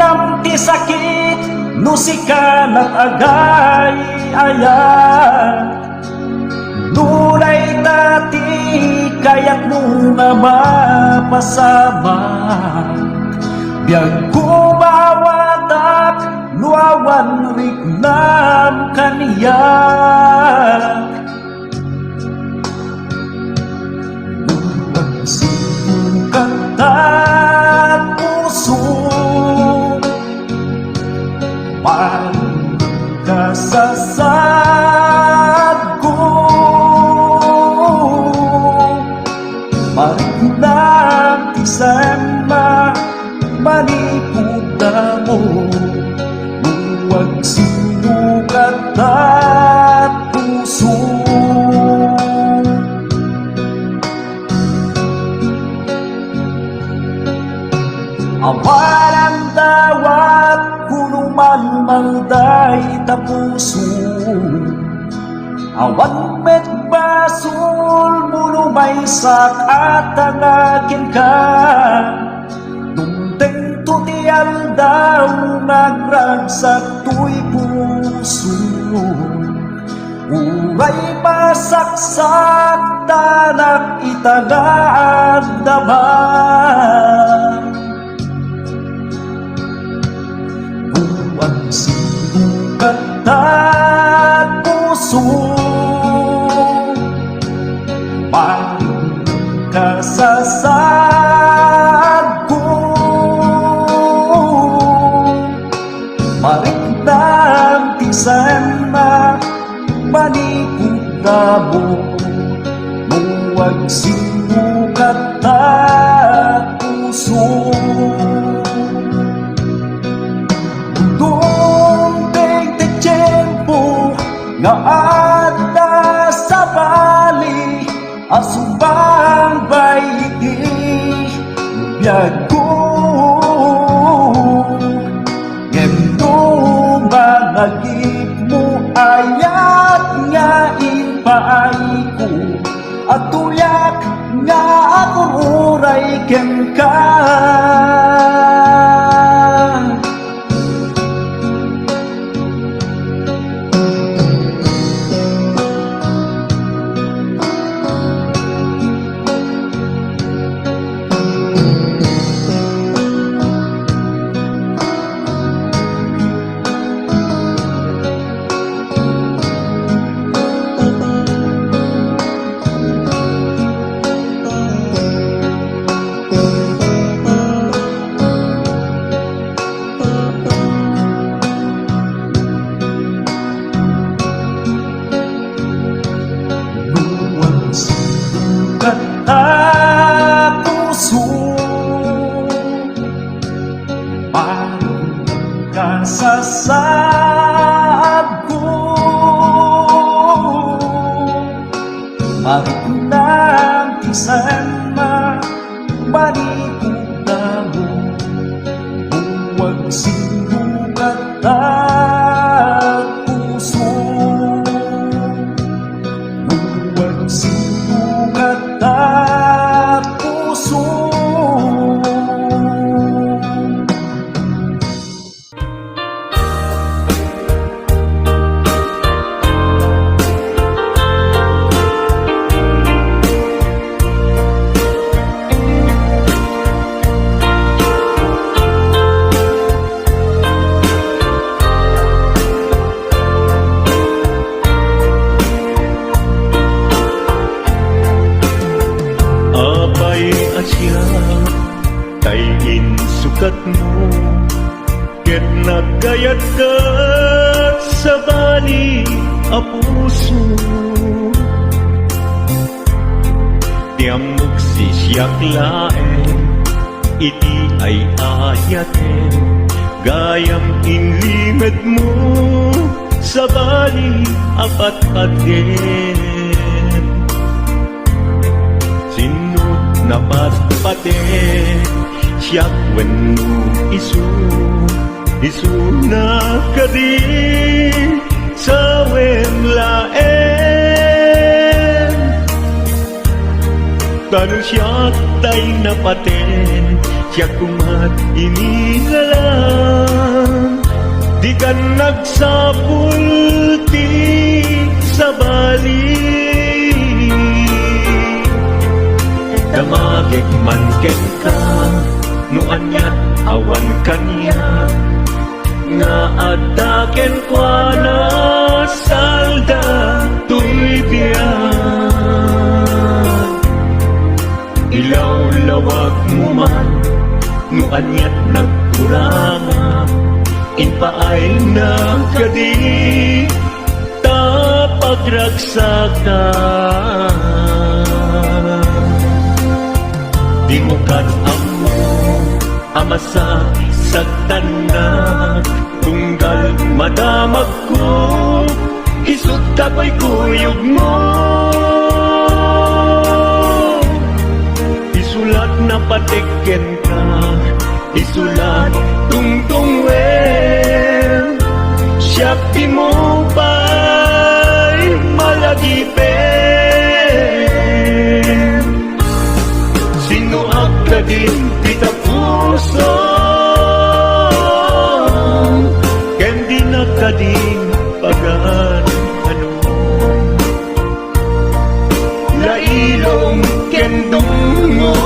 Gayam ti sakit no sikanat agay ayan. Nulay dati kaya't mo na mapasama. Biyag kumawatak luawan rignam kaniya. Sibukat puso pagkasasad ko. Marinang isama manipugda mo. Huwag sinukat at puso. Awalang dawat kuno man malday tapuso. Awan met basul muno may sakat ang akin ka. Dumteng tutial daw nagragsak tuy puso. Uray masaksak tanak itanaag daman. Buwag sinukat at puso pagkasasad ko. Mariknang tisan na manipugda mo. Buwag sinukat at puso. Nga ada sa bali asubang bayti biyag ko. Ngendo managip mo ayat nga ipaay ko. At tuyak nga ako uray ken ka. Puso pagkasasad ko. Mariknang tisan na manipugda mo. Huwag sinukat at puso. Huwag sinukat at puso. Tayin sukat mo, ket nagkayat ka sa bali a puso. Tiamok sisyak laen, iti ay ayaten. Gayam inlimed mo sa bali apat aden. Sinut na patpaten, siyak wenno isu na kadi sa wemlaen. Tanong siyak tay napaten, siyak kumat inilalang. kan nagsapulti sa bali. Damagig man ken ka, no anyat awan kanya, nga adaken kwa na salda tuy biyan. Ilaw-lawag mo man, no anyat nagkuranga, inpaay na kadi tapagragsakan. Di mo kan amo amasa sagtanag, tunggal madamag ko isut kapoy kuyog mo. Isulat na patiken ka, isulat tungtung wen, siyak di mo ba'y malagipin. Sino ka din pita puso, ken di na ka din pagan ano. Lailong ken dungo,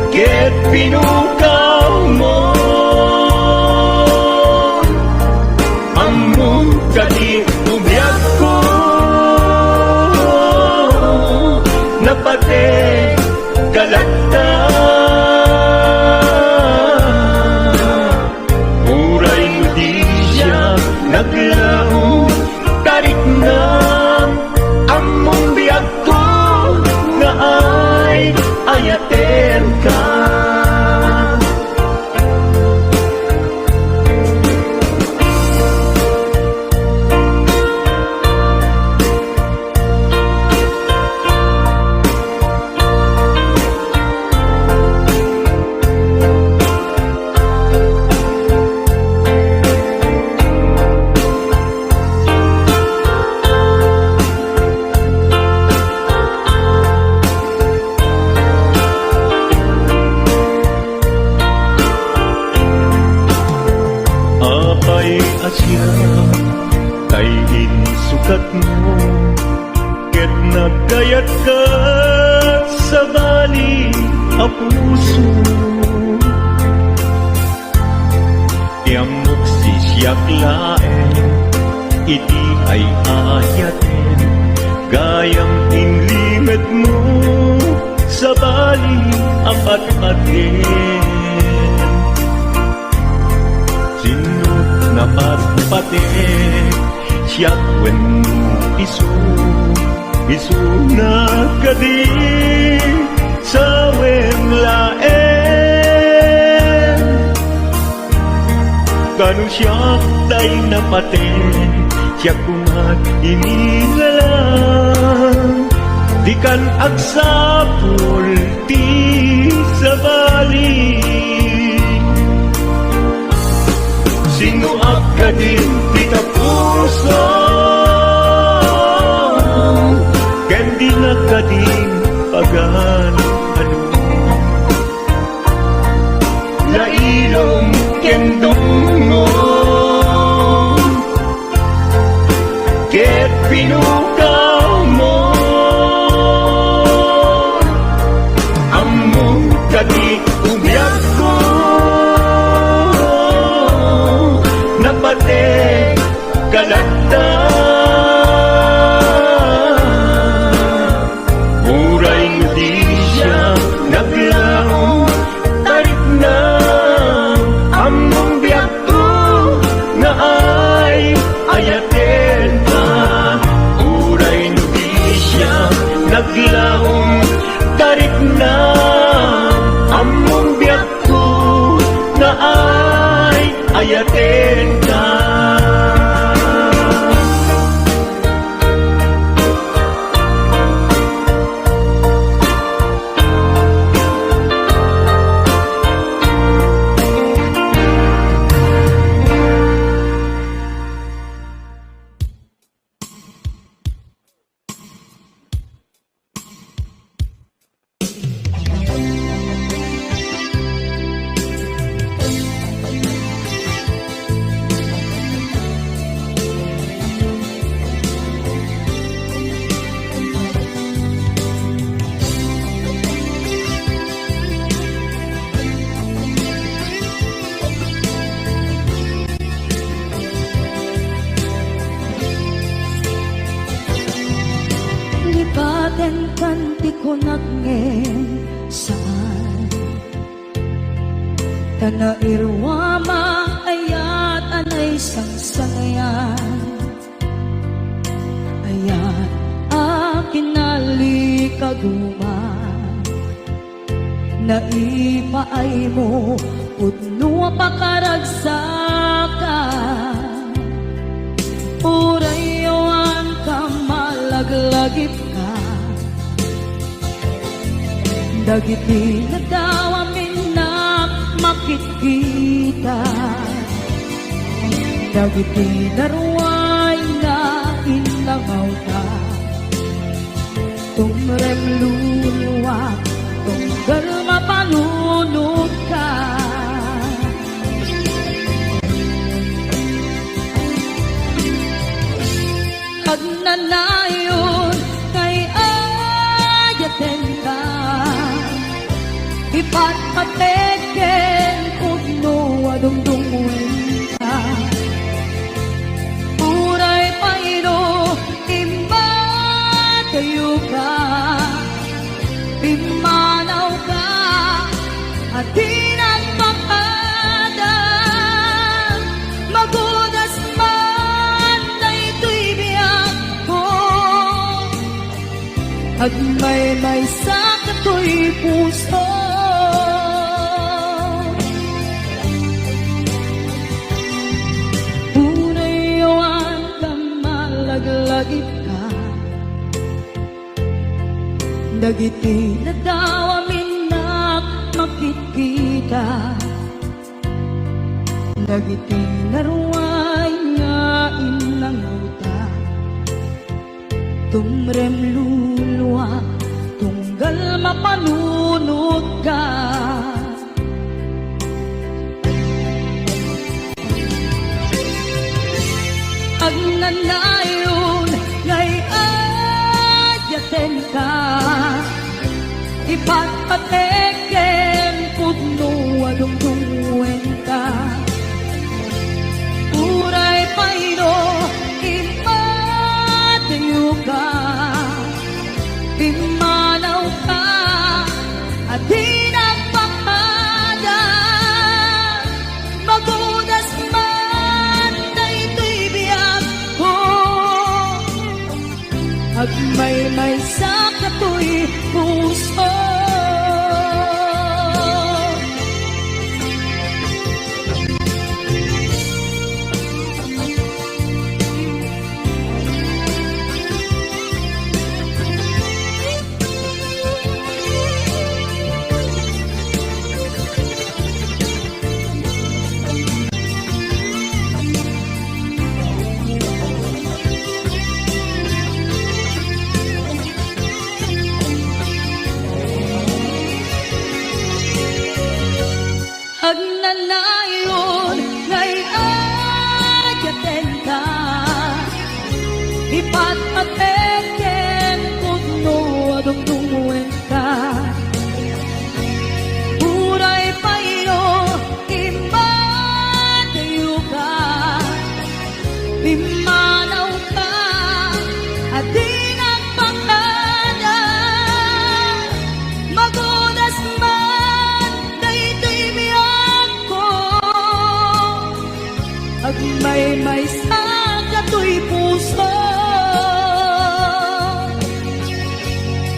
ket pinukaw mo, among kadi umyak ko, napate kalagta. Muray mo di siya naglaong tarik na, among biyag ko na ay ayaten ka. Apay asya kay insukat mo, ket nagkayat ka sa bali a puso. Tiamok si siyak laen, iti ay ayaten, gayang inlimet mo sa bali apat-aten. Sinut na patpatek, siyak wen isu na kadi sa wen laen. Kanu siyak day napaten, siyak kumat inilalang, di kan agsapul ti sa bali. Sino ka din pita puso, ken di na ka din pagan ano. Lailong ken dungo, ket pinukaw mo, among kadi umyak ko, napate kalagta. Muray di siya naglaong tarik na, among biyak ko na ay ayaten ka. Muray di siya naglaong tarik na, among biyak ko na ay ayaten ka. Ayaten kanti ko nagngem saan Tana irwama ayat anay sangsanayan Ayat akin nalikaduman Naipaay mo Udno pakaragsakan Urayawan ka malaglagip ka Dagiti na daw amin na makikita Dagiti naruay na inangaw ka Tumrem luluwa Tunggal mapanunod ka Pagnanayon kay ayaten ka Ipatpateken kugno adungdungwen ka Uray pairo imatayo ka Pimanaw ka at di nagpakada Magudas man na ito'y biyak ko At may sakit ko'y puso Urayawan ka malaglagip ka Dagiti na daw amin na makikita Dagiti naruay nga inangauta Tumrem luluwa Tunggal mapanunod ka Agnanayon ngay ayaten ka Ipatpateken pugno adungdungwen ka Uray paino imatayo ka Pimanaw ka at di nagpakada Magudas man na ito'y biyak ko At may sakato'y puso Agnanayon ngay ayaten ka Ipatpateken kugno adungdungwen ka Uray paino imatayo ka Pimanaw ka at di nagpakada Magudas man na ito'y biyak ko At may sakato'y puso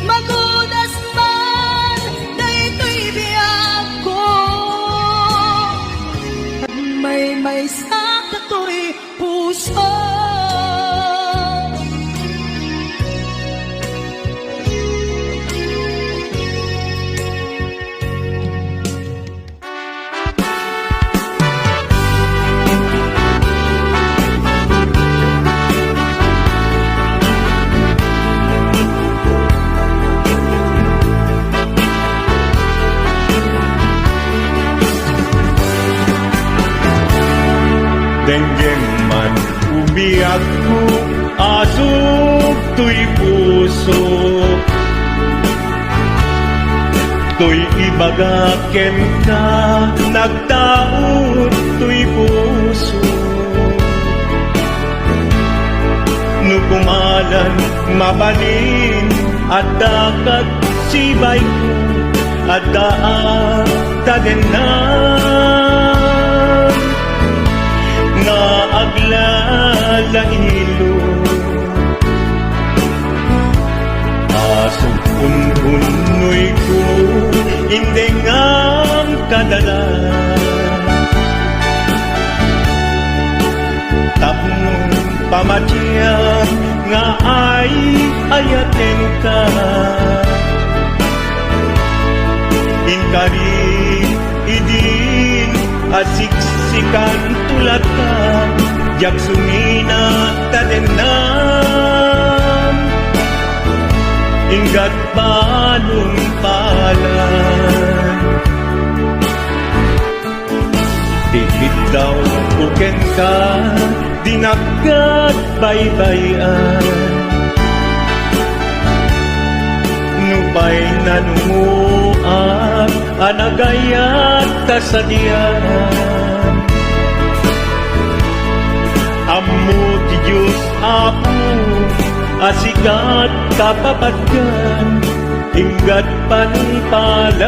Magudas man na ito'y biyak ko At may sakato'y puso Denggeng man umiyak ko Asok to'y puso To'y ibagaken ka Nagtaot to'y puso No kumalan mabalin at dakat sibay ko at daan tagenan nga aglalahilo asong unhunoy ko hindi nga kadala tapnong pamatya nga ay ayaten ka inkari idin asiksikan tulad ka jak sumina tadenan inggat balong palan dikit daw buken ka dinagkat baybayan nubay nanumuan anagayat tasadian ammo ti Diyos apo asikat kapapatgan inggat panipalan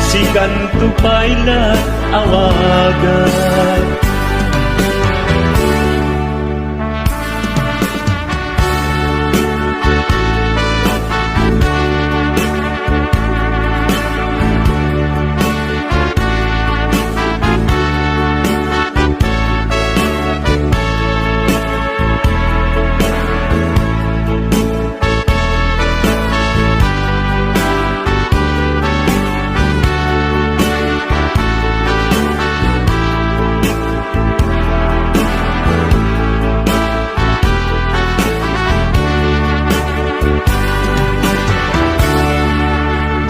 sikan tupayla awagan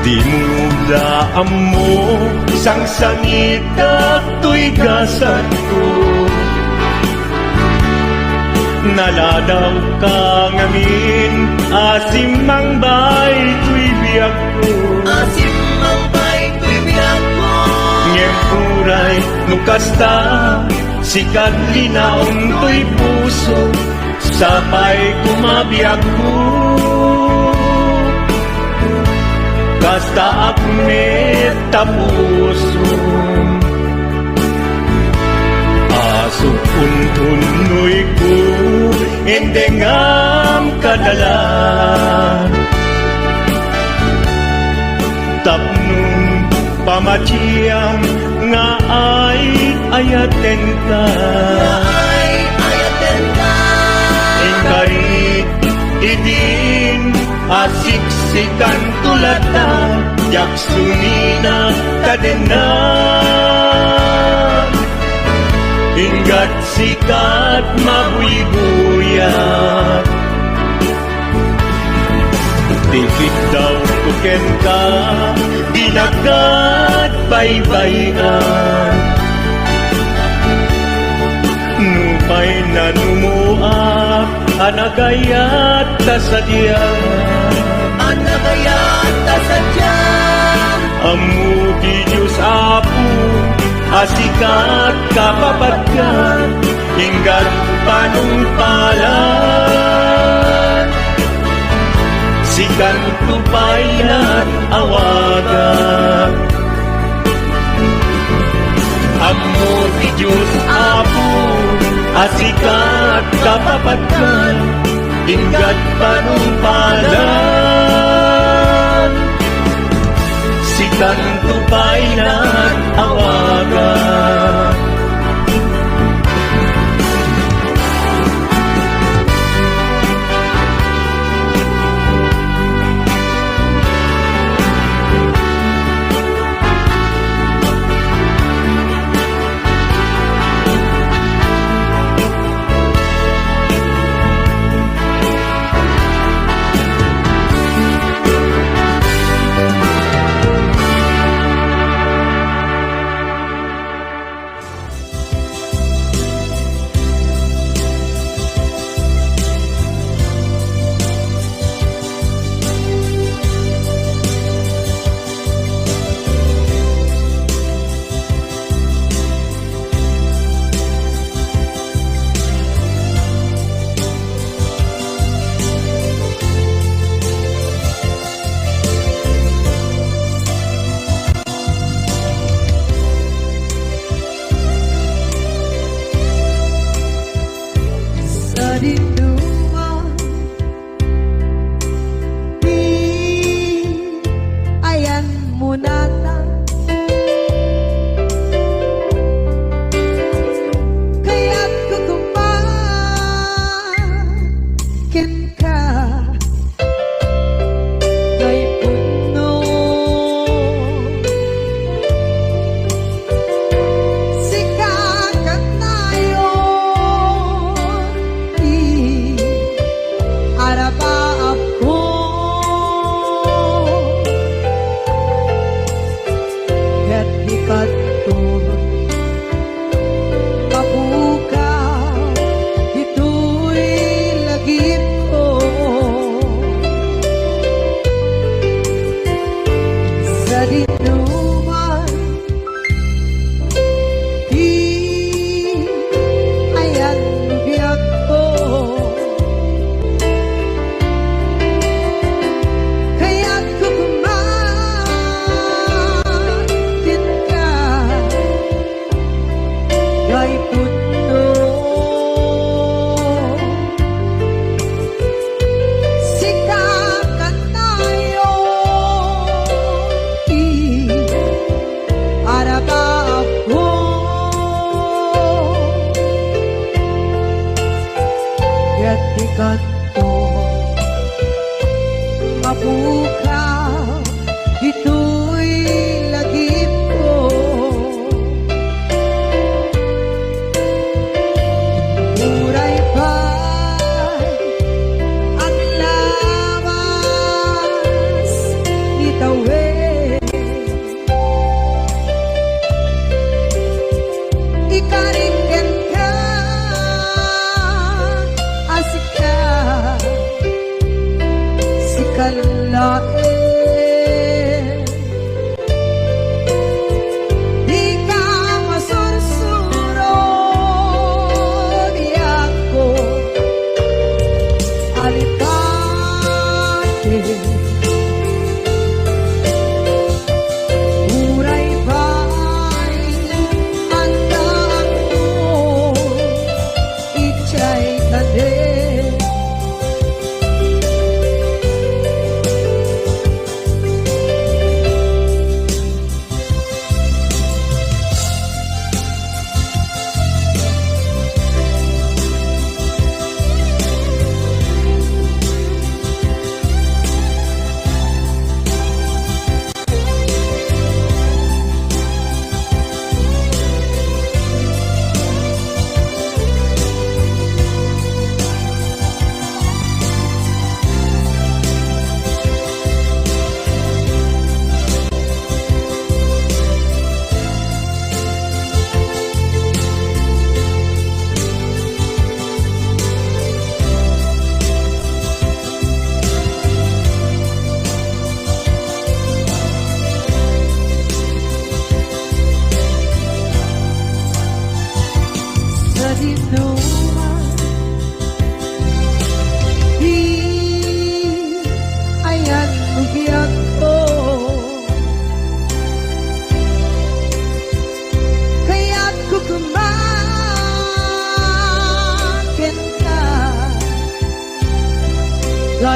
di mo daan mo isang sangit at tuigasan ko naladaw ka ngamin asimang bay tuibiyag ko Asimang bay tuibiyag ko ngempuray nukasta sikat linaon to'y puso sapay kumabiyag ko Kasta akmet tapuso Aso untunoy ko Endengam kadalan Tapnong pamatiyang nga ay ayaten ka Ay ayaten ka Ingkarit idin asiksikan tulatan jak sumina kadenan inggat sikat mabuybuyan dikit daw tuken ka dinagat baybayan nupay nanumuak anagayat tasadyan Anagayat tasadyan Amu di Diyos apo asikat kapapatgan inggat panumpalan sikan tupayan awagan Amu di Diyos apo asikat kapapatgan inggat panumpalan sikan tupayan awagan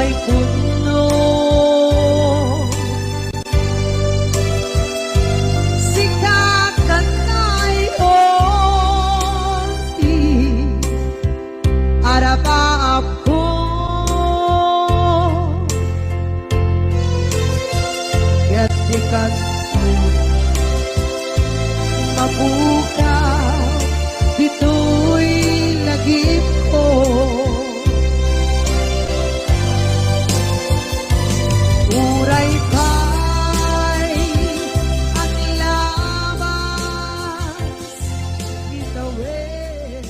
may puno. Sikakat na'y onti, arapa ako. Kaya't ikat mo, mabukaw, dito'y lagip ko. Uray pa'y ang labas, itawid.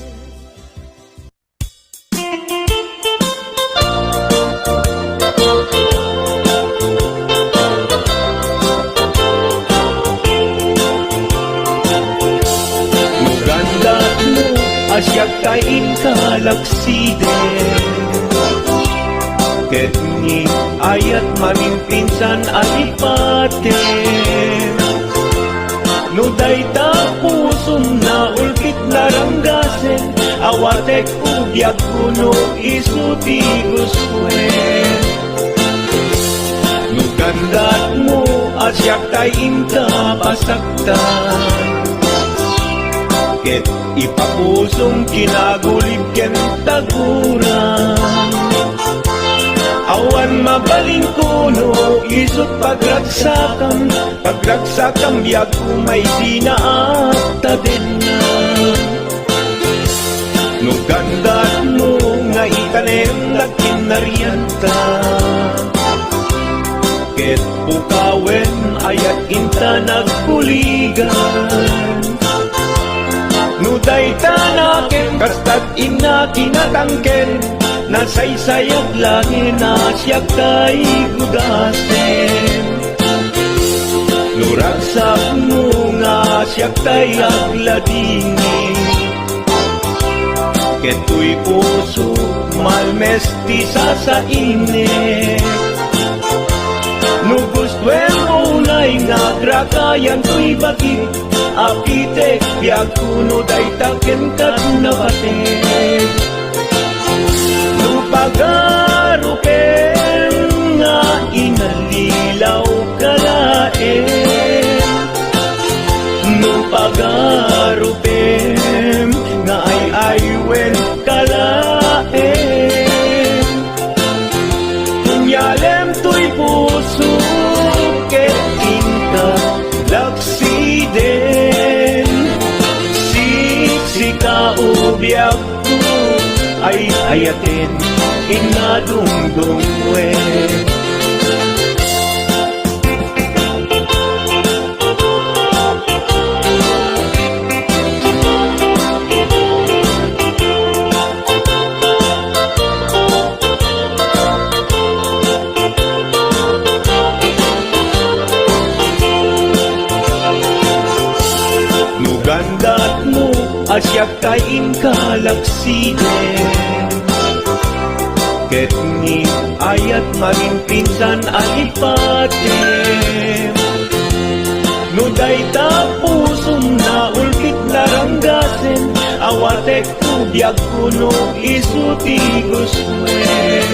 Maganda mo, asyak kain kalaksiden. Ket ni ayat manimpinsan alipaten. No dayta pusom na ulpit laranggasen, awatek ubyak kuno isuti guswen. No gandat mo, asyak kain ka pasaktan. Ket ipapusong kinagulib ken taguran. Awan mabaling kuno, isot pagragsakan. Pagragsakan biyag kumay sinaakta din na. No gandat mo nga itanem na kinarianta. Ket pukawen ayat inta nagpuligan. No dayta naken kastat ina kinatangken, nasaysayag langin na siya kay gudasen. Nuragsak mo nga siya kay agladini. Keto'y puso malmesti sa init. No gustwen mo na'y nga grakayan to'y bakit, apitek biag kuno day taken kat nabatek. Pagarupen nga inalilaw kalaen. No pagarupen nga ay aywen kalaen. Kunyalem to'y puso ket inka laksiden. Siksika ubyak ko ay ayatin inadungdungwe. Nugandat mo, asyak kain kalaksiden. Ket ni ayat marinpinsan alipaten. No dayta pusom na ulpit laranggasen, awatek ubyak kuno isuti guswen.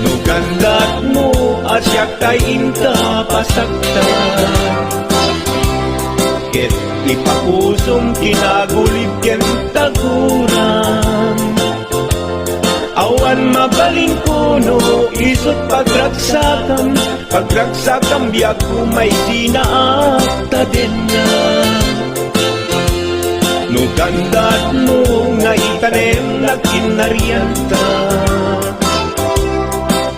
No gandat mo, asyak kain ka pasaktan. Ket ipapusong kinagulib ken taguran. Awan mabaling kuno, isot pagragsakan. Pagragsakan biyag kumay sinaakta din na. No gandat mo nga itanem na kinarianta.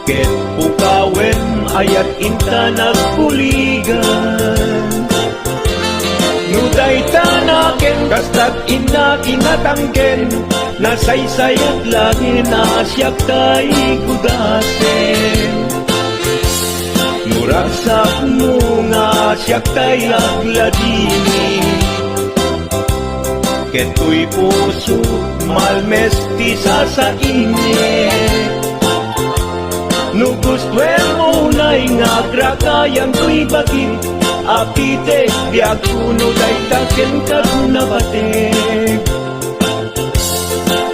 Ket pukawen ayat inta nagpuligan. No dayta naken kastat ina kinatangken, nasaysayat langin na siya kay gudasen. Nuragsak mo nga siya kay agladini. Keto'y puso malmesti sa init. No gustwen mo na'y nga grakayan to'y bakit, apitek biag kuno day taken kat nabatek.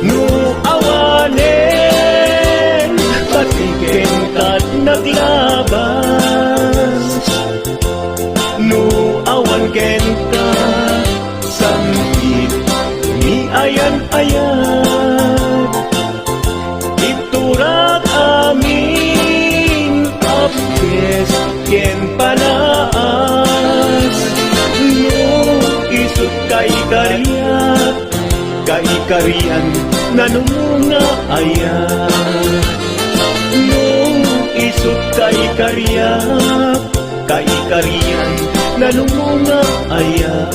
No awanen naglabas no awan ken ka sangkit ni ayan-ayan iturak amin apes ken panaas no isut kay karian nanunga ayan no isut kay karian nanunga ayan.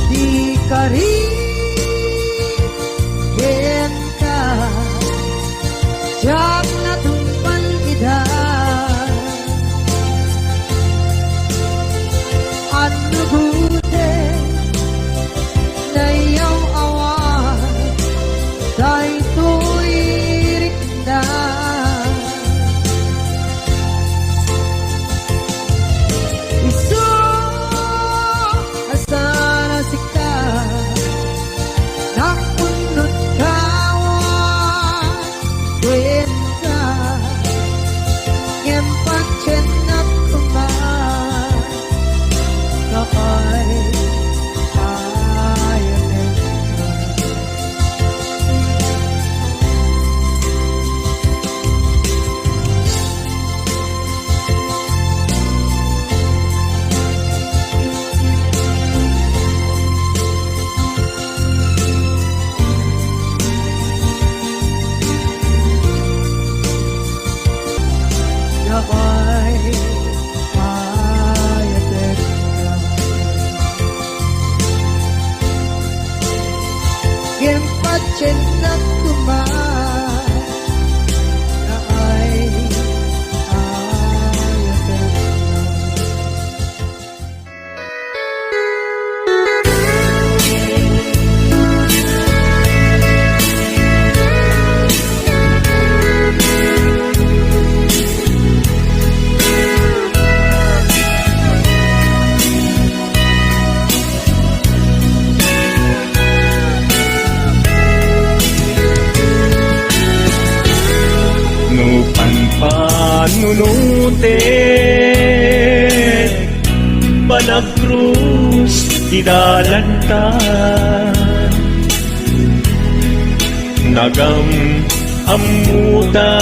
Di ka rin ka siyak na tumpan ida ano buti na iyong awan dahil to'y rikda iso asana sika nakunod kawan din ka ngempat chenap kuman nakay ayanin nakay ayanin ngempat chenap kuman nakay ayanin no panpanunutin panagkrus idalantan nagam amutan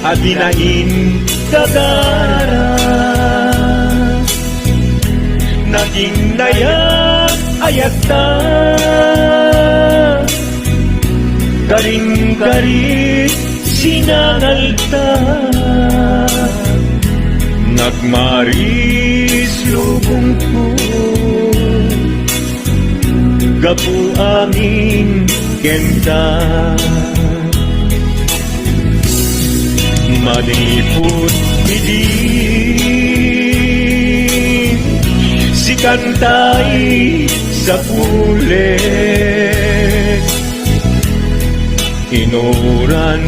adinain gagara naging nayak ayata garing-garing sinangalta nagmaris lubong ko gapu amin kenda malipot idin si kantay sa pulet inuran